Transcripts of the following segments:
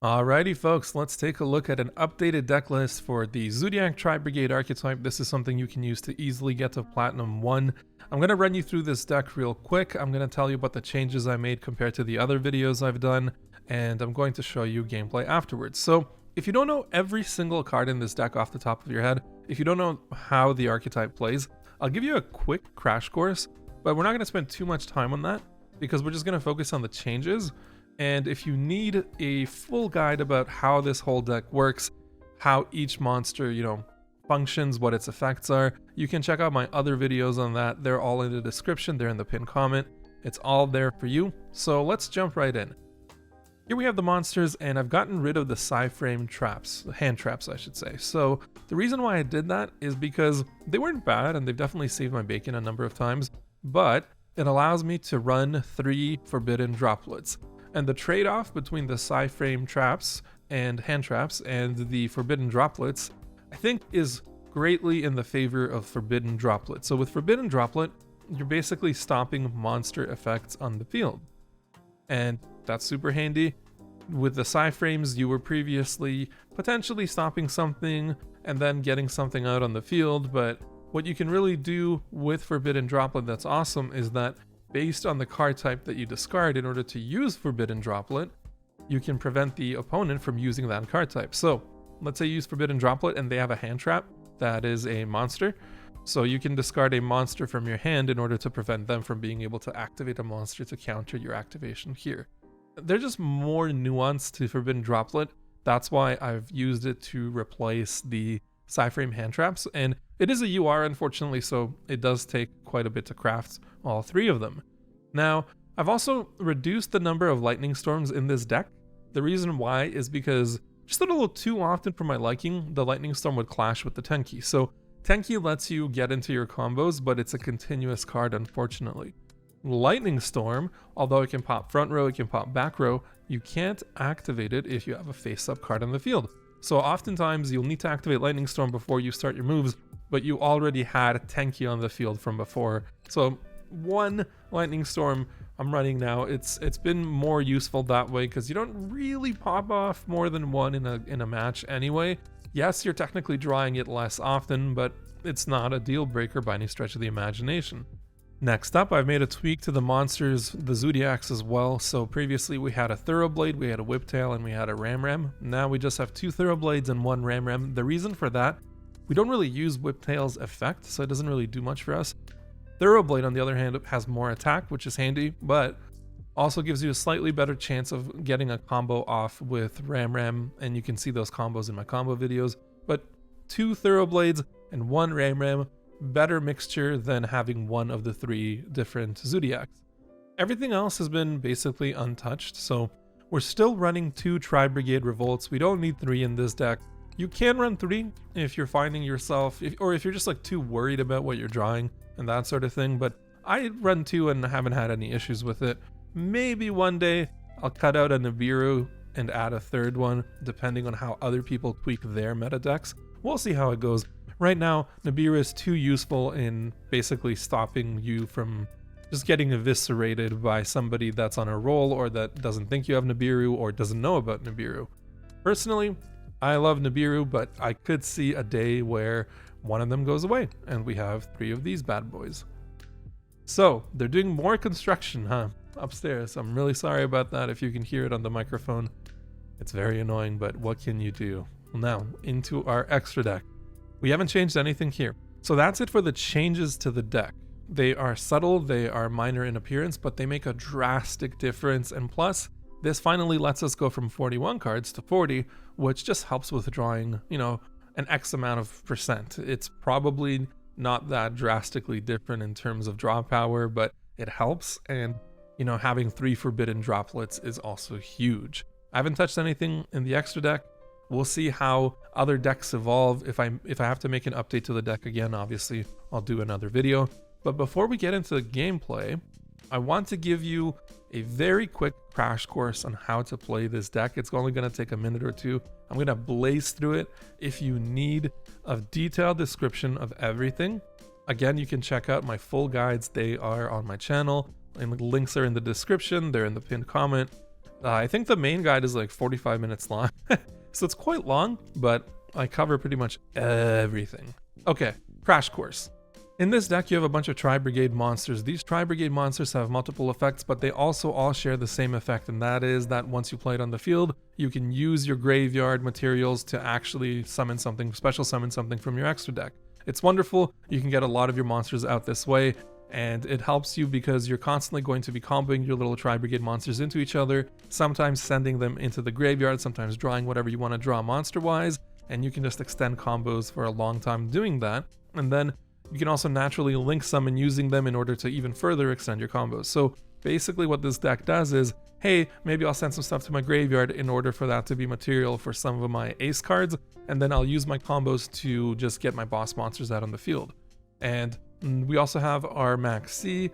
Alrighty folks, let's take a look at an updated deck list for the Zoodiac Tri Brigade Archetype. This is something you can use to easily get to Platinum 1. I'm going to run you through this deck real quick. I'm going to tell you about the changes I made compared to the other videos I've done, and I'm going to show you gameplay afterwards. So, if you don't know every single card in this deck off the top of your head, if you don't know how the archetype plays, I'll give you a quick crash course, but we're not going to spend too much time on that because we're just going to focus on the changes. And if you need a full guide about how this whole deck works, how each monster, functions, what its effects are, you can check out my other videos on that. They're all in the description, they're in the pinned comment. It's all there for you. So let's jump right in. Here we have the monsters, and I've gotten rid of the frame traps, hand traps I should say. So the reason why I did that is because they weren't bad, and they've definitely saved my bacon a number of times, but it allows me to run 3 Forbidden Droplets. And the trade-off between the frame traps and hand traps and the Forbidden Droplets, I think, is greatly in the favor of Forbidden Droplet. So with Forbidden Droplet, you're basically stopping monster effects on the field. And that's super handy. With the frames, you were previously potentially stopping something and then getting something out on the field, but what you can really do with Forbidden Droplet that's awesome is that based on the card type that you discard in order to use Forbidden Droplet, you can prevent the opponent from using that card type. So let's say you use Forbidden Droplet and they have a hand trap that is a monster. So you can discard a monster from your hand in order to prevent them from being able to activate a monster to counter your activation here. There's just more nuance to Forbidden Droplet. That's why I've used it to replace the frame hand traps, and it is a UR unfortunately, so it does take quite a bit to craft all 3 of them. Now, I've also reduced the number of lightning storms in this deck. The reason why is because just a little too often for my liking, the lightning storm would clash with the Tenki. So Tenki lets you get into your combos, but it's a continuous card unfortunately. Lightning storm, although it can pop front row, it can pop back row, you can't activate it if you have a face-up card on the field. So oftentimes you'll need to activate Lightning Storm before you start your moves, but you already had a Tenki on the field from before. So 1 Lightning Storm I'm running now. It's been more useful that way because you don't really pop off more than 1 in a match anyway. Yes, you're technically drawing it less often, but it's not a deal breaker by any stretch of the imagination. Next up, I've made a tweak to the monsters, the Zoodiacs as well. So previously we had a Thoroughblade, we had a Whiptail, and we had a Ramram. Now we just have 2 Thoroughblades and 1 Ramram. The reason for that, we don't really use Whiptail's effect, so it doesn't really do much for us. Thoroughblade, on the other hand, has more attack, which is handy, but also gives you a slightly better chance of getting a combo off with Ramram, and you can see those combos in my combo videos. But 2 Thoroughblades and 1 Ramram, better mixture than having 1 of the 3 different Zoodiacs. Everything else has been basically untouched, so we're still running 2 Tri Brigade Revolts. We don't need 3 in this deck. You can run 3 if you're finding yourself, or if you're just like too worried about what you're drawing and that sort of thing, but I run 2 and haven't had any issues with it. Maybe one day I'll cut out a Nibiru and add a 3rd one, depending on how other people tweak their meta decks. We'll see how it goes. Right now, Nibiru is too useful in basically stopping you from just getting eviscerated by somebody that's on a roll or that doesn't think you have Nibiru or doesn't know about Nibiru. Personally, I love Nibiru, but I could see a day where one of them goes away and we have 3 of these bad boys. So, they're doing more construction, upstairs. I'm really sorry about that if you can hear it on the microphone. It's very annoying, but what can you do? Now, into our extra deck. We haven't changed anything here. So that's it for the changes to the deck. They are subtle, they are minor in appearance, but they make a drastic difference. And plus, this finally lets us go from 41 cards to 40, which just helps with drawing, an X amount of percent. It's probably not that drastically different in terms of draw power, but it helps. And, having 3 Forbidden Droplets is also huge. I haven't touched anything in the extra deck. We'll see how other decks evolve. If I have to make an update to the deck again, obviously I'll do another video. But before we get into the gameplay, I want to give you a very quick crash course on how to play this deck. It's only going to take a minute or 2. I'm going to blaze through it. If you need a detailed description of everything, again, you can check out my full guides. They are on my channel, and the links are in the description. They're in the pinned comment. I think the main guide is like 45 minutes long, so it's quite long, but I cover pretty much everything. Okay, crash course. In this deck, you have a bunch of Tri Brigade monsters. These Tri Brigade monsters have multiple effects, but they also all share the same effect, and that is that once you play it on the field, you can use your graveyard materials to actually summon something, special summon something from your extra deck. It's wonderful. You can get a lot of your monsters out this way, and it helps you because you're constantly going to be comboing your little Tri Brigade monsters into each other, sometimes sending them into the graveyard, sometimes drawing whatever you want to draw monster-wise, and you can just extend combos for a long time doing that. And then you can also naturally link summon using them in order to even further extend your combos. So basically what this deck does is, hey, maybe I'll send some stuff to my graveyard in order for that to be material for some of my ace cards, and then I'll use my combos to just get my boss monsters out on the field. And we also have our Maxx C,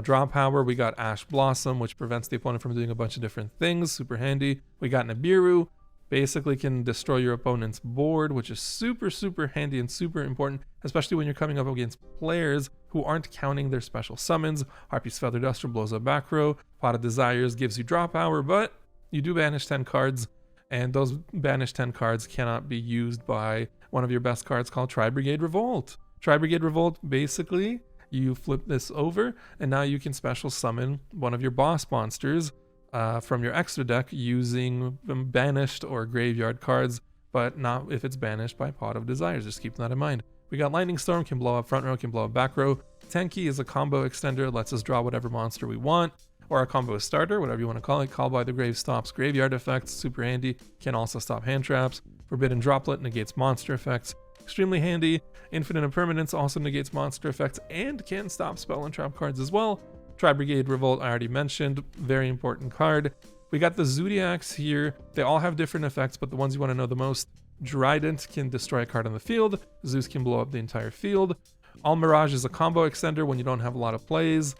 draw power. We got Ash Blossom, which prevents the opponent from doing a bunch of different things, super handy. We got Nibiru, basically can destroy your opponent's board, which is super, super handy and super important, especially when you're coming up against players who aren't counting their special summons. Harpie's Feather Duster blows up back row. Pot of Desires gives you draw power, but you do banish 10 cards, and those banished 10 cards cannot be used by one of your best cards called Tri Brigade Revolt. Tri Brigade Revolt, basically, you flip this over, and now you can special summon one of your boss monsters from your extra deck using banished or graveyard cards, but not if it's banished by Pot of Desires. Just keep that in mind. We got Lightning Storm, can blow up front row, can blow up back row. Tenki is a combo extender, lets us draw whatever monster we want, or a combo starter, whatever you want to call it. Call by the Grave stops graveyard effects, super handy. Can also stop hand traps. Forbidden Droplet negates monster effects, extremely handy. Infinite Impermenance also negates monster effects and can stop spell and trap cards as well. Tri Brigade Revolt I already mentioned, very important card. We got the Zoodiacs here. They all have different effects, but the ones you want to know the most: Drident can destroy a card on the field. Zeus can blow up the entire field. All Mirage is a combo extender when you don't have a lot of plays.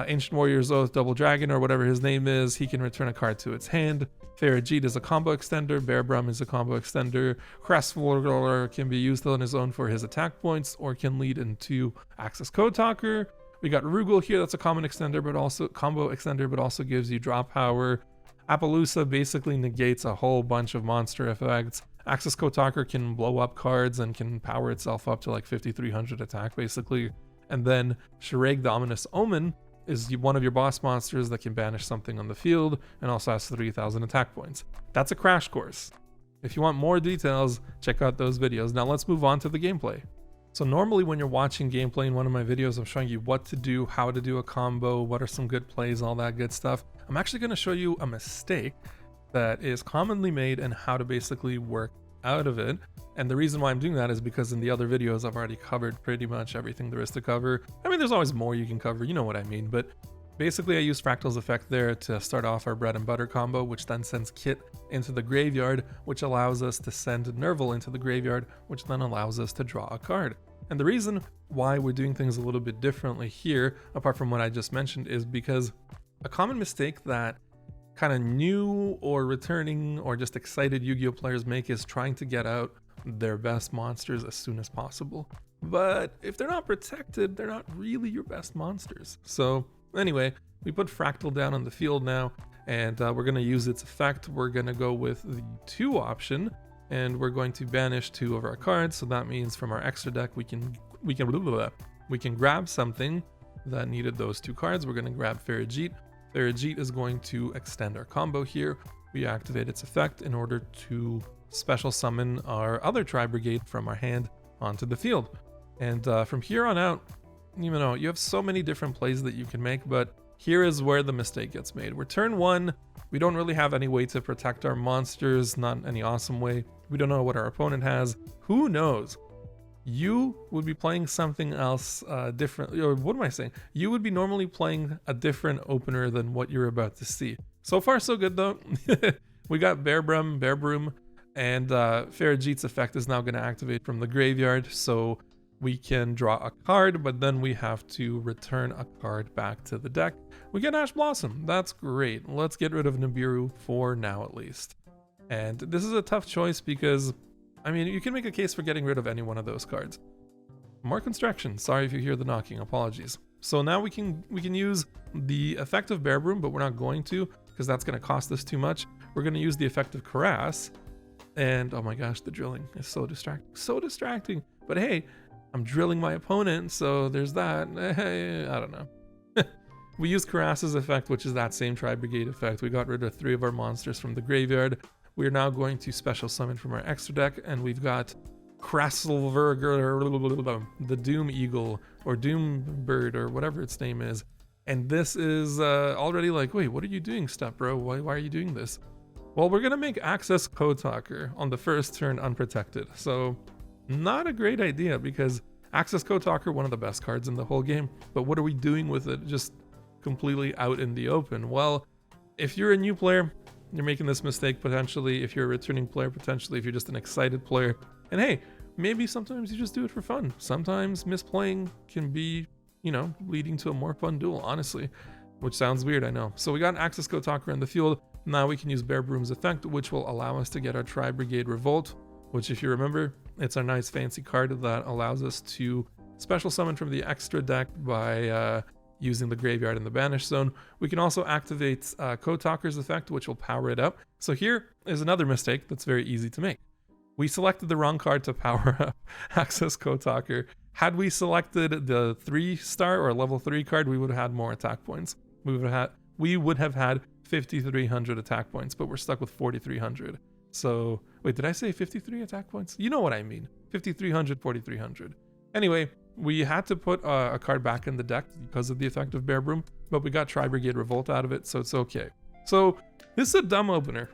Ancient Warrior's Oath, Double Dragon, or whatever his name is, he can return a card to its hand. Farajit is a combo extender. Bearbrum is a combo extender. Crestflorer can be used on his own for his attack points, or can lead into Access Code Talker. We got Rugal here, that's a common extender, but also combo extender, but also gives you draw power. Appaloosa basically negates a whole bunch of monster effects. Access Code Talker can blow up cards and can power itself up to like 5300 attack basically. And then Shireg the Ominous Omen is one of your boss monsters that can banish something on the field and also has 3000 attack points. That's a crash course. If you want more details, check out those videos. Now let's move on to the gameplay. So normally when you're watching gameplay in one of my videos, I'm showing you what to do, how to do a combo, what are some good plays, all that good stuff. I'm actually going to show you a mistake that is commonly made and how to basically work out of it. And the reason why I'm doing that is because in the other videos I've already covered pretty much everything there is to cover. I mean, there's always more you can cover, you know what I mean, but basically I use Fraktall's effect there to start off our bread and butter combo, which then sends Kitt into the graveyard, which allows us to send Nervall into the graveyard, which then allows us to draw a card. And the reason why we're doing things a little bit differently here, apart from what I just mentioned, is because a common mistake that kind of new or returning or just excited Yu-Gi-Oh players make is trying to get out their best monsters as soon as possible. But if they're not protected, they're not really your best monsters. So anyway, we put Fraktall down on the field now, and we're going to use its effect. We're going to go with the 2 option, and we're going to banish 2 of our cards. So that means from our extra deck, we can grab something that needed those 2 cards. We're going to grab Farajit. Farajit is going to extend our combo here. We activate its effect in order to special summon our other Tri Brigade from our hand onto the field. And from here on out, you have so many different plays that you can make, but here is where the mistake gets made. We're turn 1, we don't really have any way to protect our monsters, not any awesome way. We don't know what our opponent has. Who knows? You would be playing something else different, or what am I saying? You would be normally playing a different opener than what you're about to see. So far so good though. We got Bearbrum, and Farajit's effect is now going to activate from the graveyard, so we can draw a card, but then we have to return a card back to the deck. We get Ash Blossom, that's great. Let's get rid of Nibiru for now at least. And this is a tough choice because, I mean, you can make a case for getting rid of any one of those cards. More construction, sorry if you hear the knocking, apologies. So now we can use the effect of Bearbrum, but we're not going to, because that's going to cost us too much. We're going to use the effect of Kerass. And oh my gosh, the drilling is so distracting. So distracting. But hey, I'm drilling my opponent, so there's that. I don't know. We use Kerass's effect, which is that same Tri Brigade effect. We got rid of 3 of our monsters from the graveyard. We're now going to special summon from our extra deck, and we've got Krasselverger, the Doom Eagle, or Doom Bird, or whatever its name is. And this is already like, wait, what are you doing, Step Bro? Why are you doing this? Well, we're going to make Access Code Talker on the first turn unprotected. So, not a great idea, because Access Code Talker, one of the best cards in the whole game. But what are we doing with it just completely out in the open? Well, if you're a new player, you're making this mistake potentially. If you're a returning player, potentially. If you're just an excited player. And hey, maybe sometimes you just do it for fun. Sometimes misplaying can be, you know, leading to a more fun duel, honestly. Which sounds weird, I know. So we got an Access Code Talker in the field. Now we can use Bear Broom's effect, which will allow us to get our Tri Brigade Revolt, which, if you remember, it's our nice fancy card that allows us to special summon from the extra deck by using the graveyard in the banish zone. We can also activate Code Talker's effect, which will power it up. So here is another mistake that's very easy to make. We selected the wrong card to power up Access Code Talker. Had we selected the 3-star or level 3 card, we would have had more attack points. We would have had 5,300 attack points, but we're stuck with 4,300. So, wait, did I say 53 attack points? You know what I mean. 5,300, 4,300. Anyway, we had to put a card back in the deck because of the effect of Bear Broom, but we got Tri Brigade Revolt out of it, so it's okay. So, this is a dumb opener.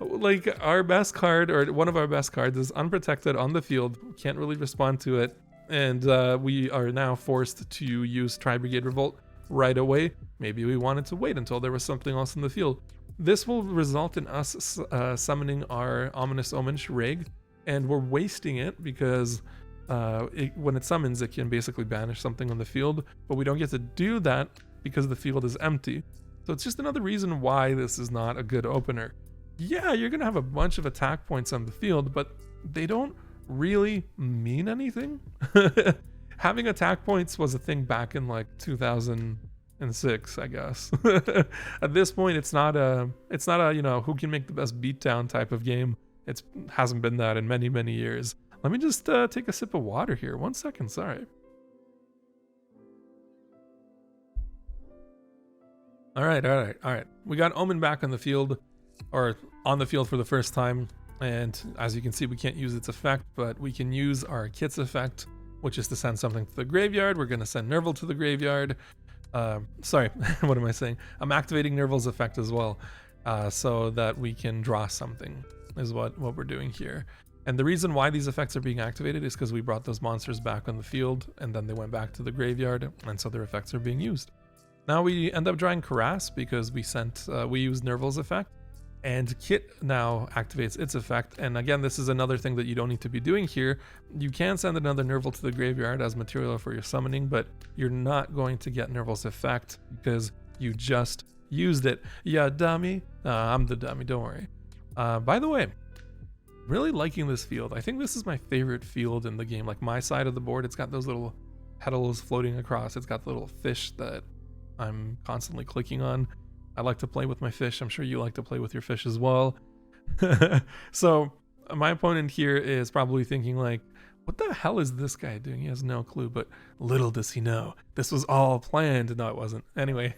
Like, our best card, or one of our best cards, is unprotected on the field. Can't really respond to it. And we are now forced to use Tri Brigade Revolt right away. Maybe we wanted to wait until there was something else in the field. This will result in us summoning our Ominous Omen Shreg, and we're wasting it because when it summons, it can basically banish something on the field, but we don't get to do that because the field is empty. So it's just another reason why this is not a good opener. Yeah, you're going to have a bunch of attack points on the field, but they don't really mean anything. Having attack points was a thing back in like 2006, I guess. At this point, it's not a you know, who can make the best beatdown type of game. It hasn't been that in many, many years. Let me just take a sip of water here. 1 second, sorry. All right. We got Omen back on the field, or on the field for the first time. And as you can see, we can't use its effect, but we can use our Kitt's effect, which is to send something to the graveyard. We're going to send Nervall to the graveyard. Sorry, what am I saying? I'm activating Nervall's effect as well, so that we can draw something, is what we're doing here. And the reason why these effects are being activated is because we brought those monsters back on the field, and then they went back to the graveyard, and so their effects are being used. Now we end up drawing Kerass because we used Nervall's effect, and Kitt now activates its effect. And again, this is another thing that you don't need to be doing here. You can send another Nervall to the graveyard as material for your summoning, but you're not going to get Nervall's effect because you just used it. Yeah, dummy. I'm the dummy, don't worry. By the way, really liking this field. I think this is my favorite field in the game. Like my side of the board, it's got those little petals floating across. It's got the little fish that I'm constantly clicking on. I like to play with my fish. I'm sure you like to play with your fish as well. So my opponent here is probably thinking like, what the hell is this guy doing? He has no clue, but little does he know, this was all planned. No, it wasn't. Anyway,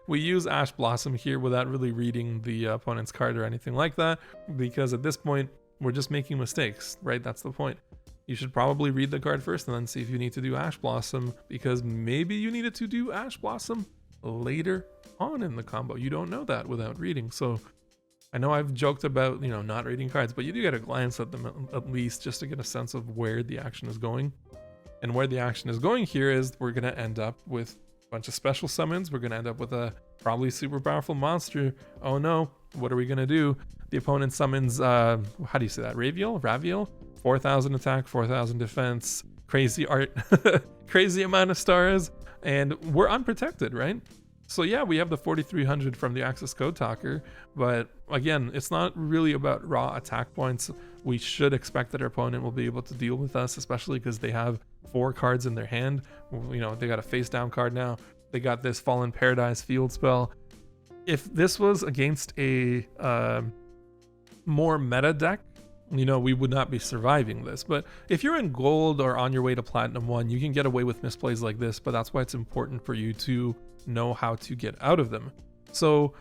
we use Ash Blossom here without really reading the opponent's card or anything like that, because at this point, we're just making mistakes, right? That's the point. You should probably read the card first and then see if you need to do Ash Blossom, because maybe you needed to do Ash Blossom later on in the combo. You don't know that without reading. So I know I've joked about, you know, not reading cards, but you do get a glance at them at least just to get a sense of where the action is going. And where the action is going here is we're going to end up with a bunch of special summons. We're going to end up with a probably super powerful monster. Oh no, what are we going to do? The opponent summons, how do you say that? Raviel? 4,000 attack, 4,000 defense, crazy art, crazy amount of stars, and we're unprotected, right? So yeah, we have the 4,300 from the Access Code Talker, but again, it's not really about raw attack points. We should expect that our opponent will be able to deal with us, especially because they have 4 cards in their hand. You know, they got a face down card now. They got this Fallen Paradise field spell. if this was against a more meta deck, you know, we would not be surviving this. But if you're in gold or on your way to Platinum 1, you can get away with misplays like this, but that's why it's important for you to know how to get out of them. So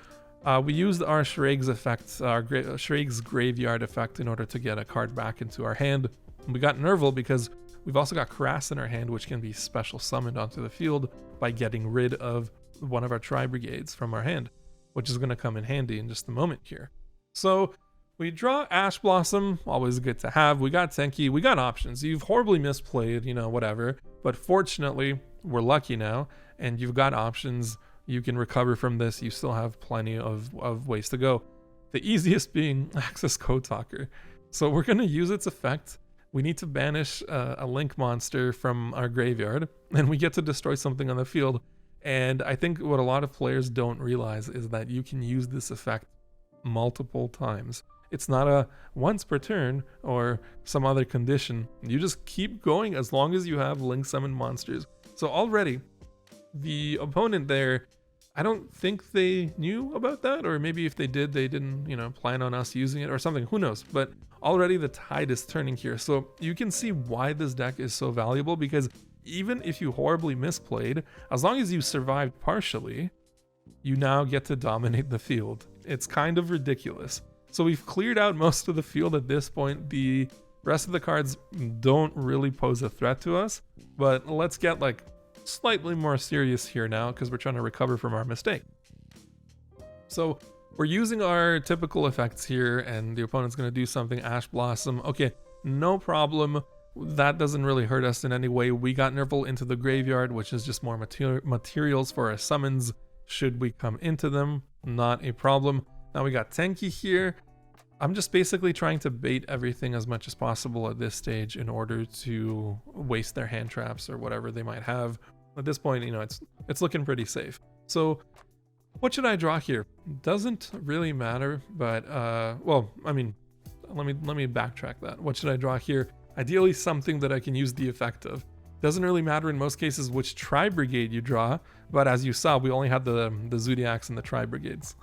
we used our Shraig's effect, our Shraig's Graveyard effect, in order to get a card back into our hand. And we got Nervall because we've also got Kerass in our hand, which can be special summoned onto the field by getting rid of one of our Tri Brigades from our hand, which is going to come in handy in just a moment here. So we draw Ash Blossom, always good to have. We got Tenki, we got options. You've horribly misplayed, you know, whatever. But fortunately, we're lucky now, and you've got options. You can recover from this. You still have plenty of ways to go. The easiest being Access Code Talker. So we're going to use its effect. We need to banish a Link monster from our graveyard, and we get to destroy something on the field. And I think what a lot of players don't realize is that you can use this effect multiple times. It's not a once per turn or some other condition. You just keep going as long as you have Link summoned monsters. So already, the opponent there, I don't think they knew about that, or maybe if they did, they didn't, you know, plan on us using it or something. Who knows? But already the tide is turning here. So you can see why this deck is so valuable, because even if you horribly misplayed, as long as you survived partially, you now get to dominate the field. It's kind of ridiculous. So we've cleared out most of the field at this point. The rest of the cards don't really pose a threat to us, but let's get like slightly more serious here now, because we're trying to recover from our mistake. So we're using our typical effects here, and the opponent's going to do something. Ash Blossom. Okay, no problem. That doesn't really hurt us in any way. We got Nervall into the graveyard, which is just more materials for our summons should we come into them. Not a problem. Now we got Tenki here. I'm just basically trying to bait everything as much as possible at this stage in order to waste their hand traps or whatever they might have. At this point, you know, it's looking pretty safe. So what should I draw here? Doesn't really matter, but well, I mean, let me backtrack that. What should I draw here? Ideally something that I can use the effect of. Doesn't really matter in most cases which Tri Brigade you draw, but as you saw, we only had the Zoodiacs and the Tri Brigades.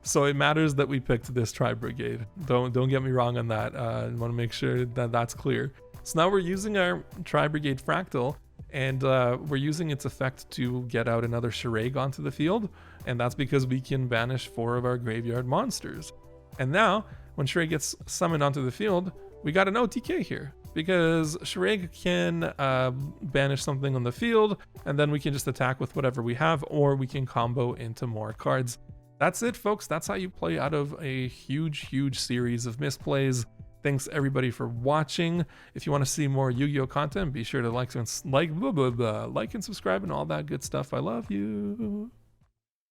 So it matters that we picked this Tri Brigade. Don't get me wrong on that. I want to make sure that that's clear. So now we're using our Tri Brigade Fraktall, and we're using its effect to get out another Shraig onto the field, and that's because we can banish 4 of our graveyard monsters. And now, when Shraig gets summoned onto the field, we got an OTK here, because Shraig can banish something on the field, and then we can just attack with whatever we have, or we can combo into more cards. That's it, folks. That's how you play out of a huge series of misplays. Thanks everybody for watching. If you want to see more Yu-Gi-Oh content, be sure to like and subscribe and all that good stuff. I love you.